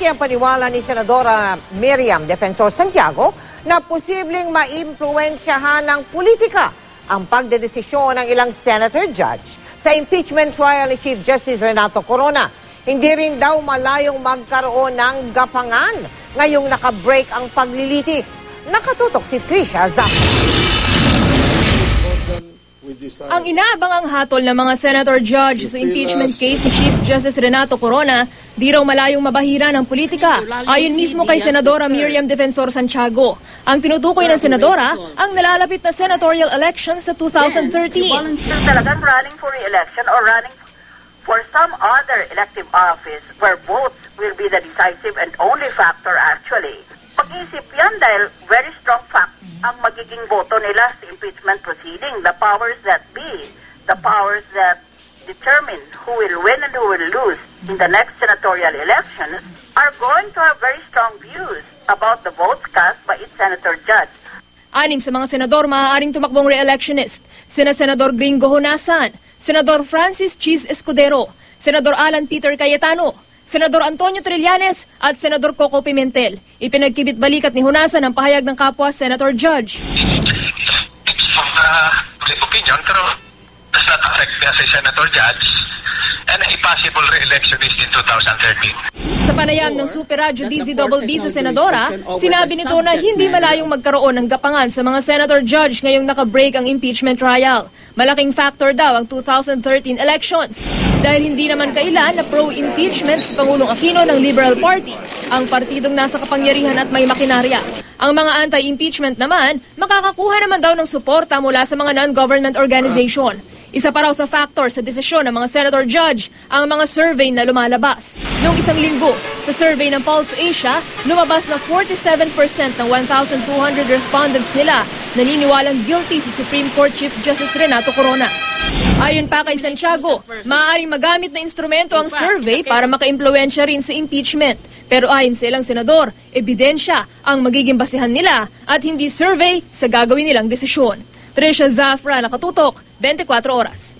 Malaki ang paniwala ni Senadora Miriam Defensor Santiago na posibleng maimpluwensyahan ng politika ang pagdedesisyon ng ilang senator judge sa impeachment trial ni Chief Justice Renato Corona. Hindi rin daw malayong magkaroon ng gapangan ngayong nakabreak ang paglilitis. Nakatutok si Trisha Zafra. Ang inaabangang hatol ng mga senator judge sa impeachment case ni Chief Justice Renato Corona, di raw malayong mabahira ng politika. Ayon mismo kay Senadora Miriam Defensor Santiago, ang tinutukoy ng senadora ang nalalapit na senatorial election sa 2013. Talagang running for re-election or running for some other elective office where votes will be the decisive and only factor actually. Pag-isip yan dahil very strong fact ang magiging boto nila sa impeachment proceeding. The powers that be, the powers that determine who will win and who will lose in the next senatorial elections are going to have very strong views about the votes cast by each senator judge. 6 sa mga senador maaaring tumakbong re-electionist, sina Senador Gringo Honasan, Senador Francis Cheese Escudero, Senador Alan Peter Cayetano, Senador Antonio Trillanes at Senador Coco Pimentel. Ipinagkibit-balikat ni Honasan ang pahayag ng kapwa Senator Judge. From the opinion, pero does not affect me as a Senator Judge and a possible re-election is in 2013. Sa panayam ng Super Radio DZDD sa Senadora, sinabi nito na hindi malayong magkaroon ng gapangan sa mga Senator Judge ngayong nakabreak ang impeachment trial. Malaking factor daw ang 2013 elections. Dahil hindi naman kailan na pro-impeachment si Pangulong Aquino ng Liberal Party, ang partidong nasa kapangyarihan at may makinarya. Ang mga anti-impeachment naman, makakakuha naman daw ng suporta mula sa mga non-government organization. Isa pa raw sa factor sa desisyon ng mga Senator Judge ang mga survey na lumalabas. Noong isang linggo, sa survey ng Pulse Asia, lumabas na 47% ng 1,200 respondents nila naniniwalang guilty si Supreme Court Chief Justice Renato Corona. Ayon pa kay Santiago, maaaring magamit na instrumento ang survey para makaimpluwensya rin sa impeachment. Pero ayon sa ilang senador, ebidensya ang magiging basihan nila at hindi survey sa gagawin nilang desisyon. Trisha Zafra, Nakatutok, 24 Oras.